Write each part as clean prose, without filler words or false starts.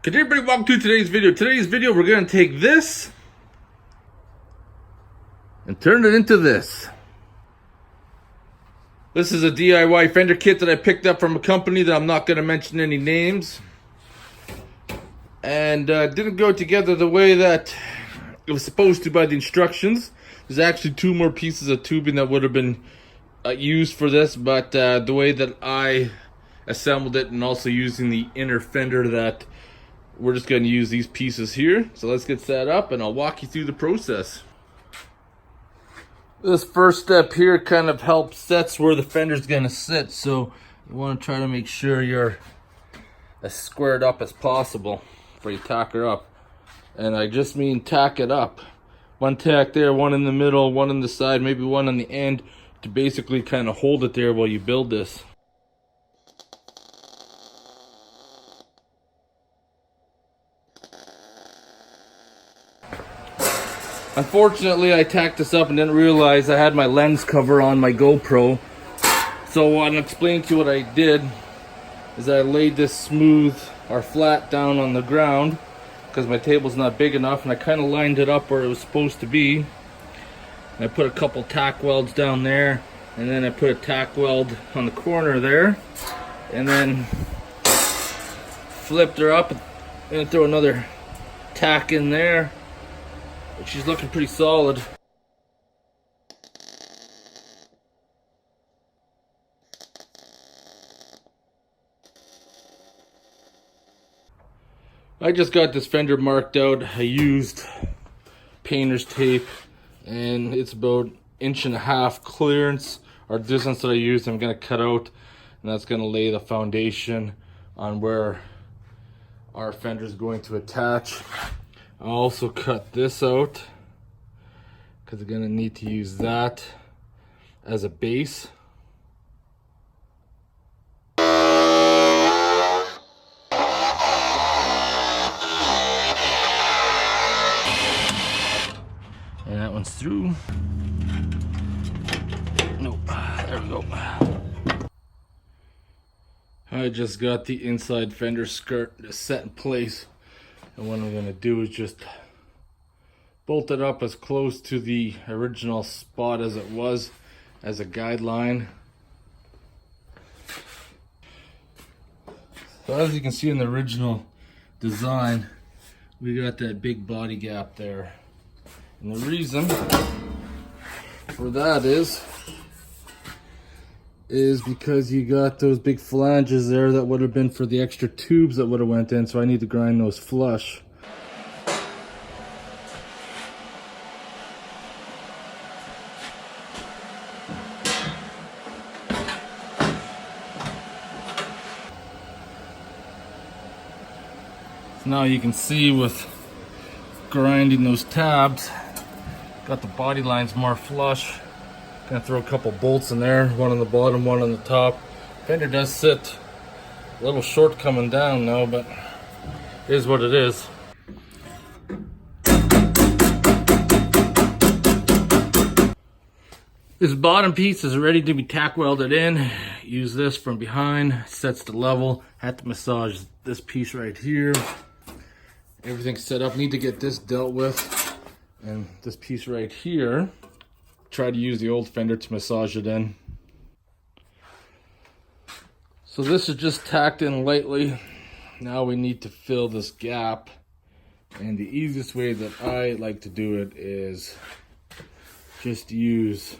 Could everybody walk through today's video? Today's video, we're going to take this and turn it into this. This is a DIY Fender kit that I picked up from a company that I'm not going to mention any names. And didn't go together the way that it was supposed to by the instructions. There's actually two more pieces of tubing that would have been used for this, but the way that I assembled it, and also using the inner fender, that we're just going to use these pieces here. So let's get set up and I'll walk you through the process. This first step here kind of helps sets where the fender's going to sit, so you want to try to make sure you're as squared up as possible before you tack her up. And I just mean tack it up. One tack there, one in the middle, one on the side, maybe one on the end, to basically kind of hold it there while you build this. Unfortunately, I tacked this up and didn't realize I had my lens cover on my GoPro. So I'll explain to you what I did is I laid this smooth or flat down on the ground because my table's not big enough, and I kind of lined it up where it was supposed to be. And I put a couple tack welds down there, and then I put a tack weld on the corner there, and then flipped her up and throw another tack in there. She's looking pretty solid. I just got this fender marked out. I used painter's tape, and it's about 1.5 inch clearance or distance that I used. I'm going to cut out, and that's going to lay the foundation on where our fender is going to attach. I'll also cut this out because I'm going to need to use that as a base. And that one's through. Nope, there we go. I just got the inside fender skirt set in place. And what I'm going to do is just bolt it up as close to the original spot as it was, as a guideline. So as you can see in the original design, we got that big body gap there. And the reason for that is because you got those big flanges there that would have been for the extra tubes that would have went in, so I need to grind those flush. So now you can see with grinding those tabs, got the body lines more flush. Gonna throw a couple bolts in there, one on the bottom, one on the top. Fender does sit a little short coming down now, but it is what it is. This bottom piece is ready to be tack welded in. Use this from behind, sets the level. Had to massage this piece right here. Everything's set up. Need to get this dealt with, and this piece right here. Try to use the old fender to massage it in. So this is just tacked in lightly. Now we need to fill this gap, and the easiest way that I like to do it is just use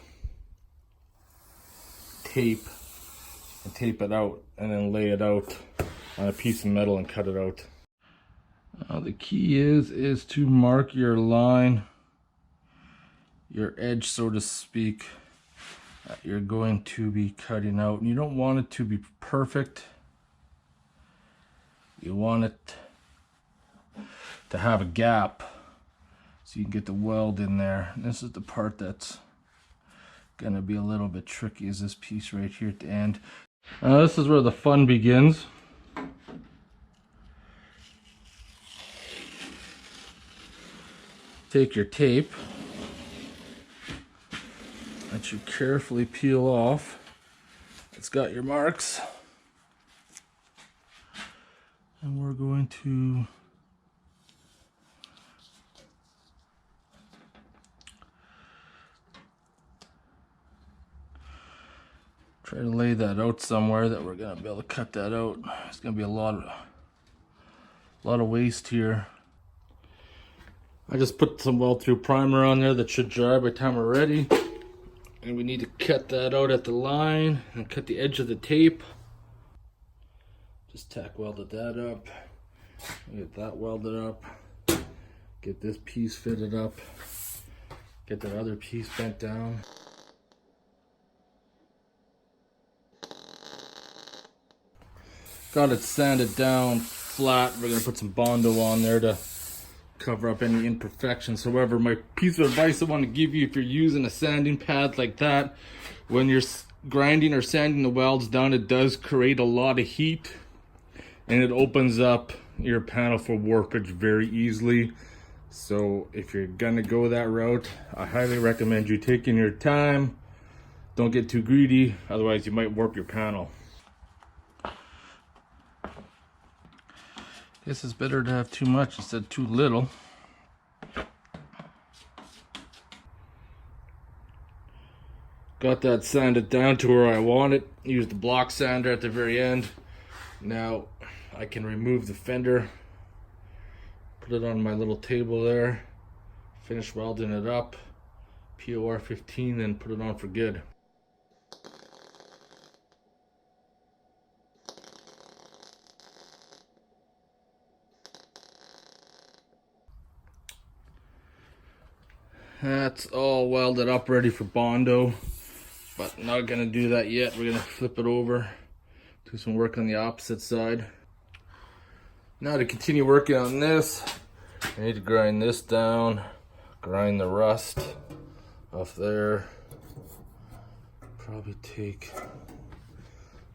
tape and tape it out, and then lay it out on a piece of metal and cut it out. Now the key is to mark your line, your edge, so to speak, that you're going to be cutting out. And you don't want it to be perfect. You want it to have a gap so you can get the weld in there. And this is the part that's gonna be a little bit tricky, is this piece right here at the end. This is where the fun begins. Take your tape that you carefully peel off. It's got your marks. And we're going to try to lay that out somewhere that we're gonna be able to cut that out. It's gonna be a lot of waste here. I just put some weld through primer on there that should dry by the time we're ready. And we need to cut that out at the line and cut the edge of the tape. Just tack welded that up. Get that welded up. Get this piece fitted up. Get that other piece bent down. Got it sanded down flat. We're gonna put some Bondo on there to cover up any imperfections. However, my piece of advice I want to give you, if you're using a sanding pad like that, when you're grinding or sanding the welds down, it does create a lot of heat and it opens up your panel for warpage very easily. So if you're gonna go that route, I highly recommend you taking your time. Don't get too greedy, otherwise you might warp your panel. Guess it's better to have too much instead of too little. Got that sanded down to where I want it. Used the block sander at the very end. Now I can remove the fender, put it on my little table there, finish welding it up, POR 15, and put it on for good. That's all welded up, ready for Bondo, but not gonna do that yet. We're gonna flip it over, do some work on the opposite side. Now to continue working on this, I need to grind this down, grind the rust off there. Probably take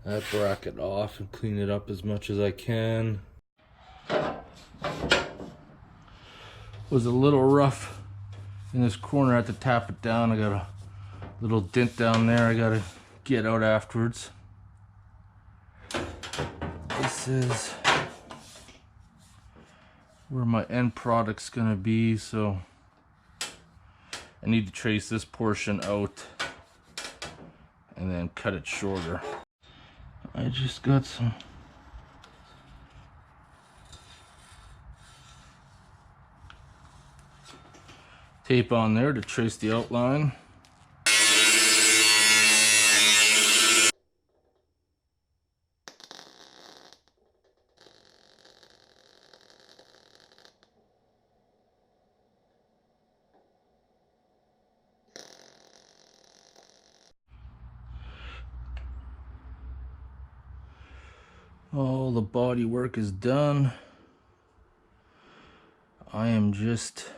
that bracket off and clean it up as much as I can. Was a little rough in this corner. I had to tap it down. I got a little dent down there I gotta get out afterwards. This is where my end product's gonna be, so I need to trace this portion out and then cut it shorter. I just got some tape on there to trace the outline. All the body work is done. I am just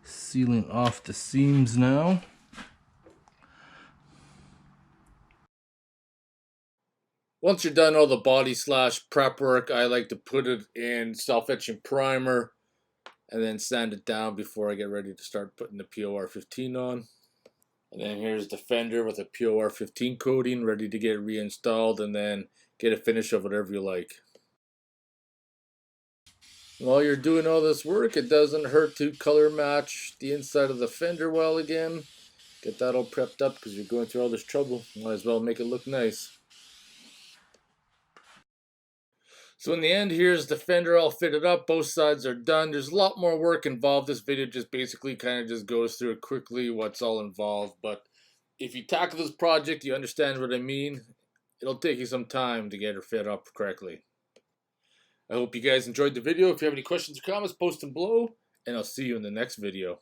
sealing off the seams now. Once you're done all the body / prep work, I like to put it in self-etching primer and then sand it down before I get ready to start putting the POR 15 on. And then here's the fender with a POR 15 coating, ready to get reinstalled and then get a finish of whatever you like. While you're doing all this work, it doesn't hurt to color match the inside of the fender well again. Get that all prepped up because you're going through all this trouble. Might as well make it look nice. So in the end, here's the fender all fitted up. Both sides are done. There's a lot more work involved. This video just basically kind of just goes through it quickly, what's all involved. But if you tackle this project, you understand what I mean. It'll take you some time to get her fit up correctly. I hope you guys enjoyed the video. If you have any questions or comments, post them below. And I'll see you in the next video.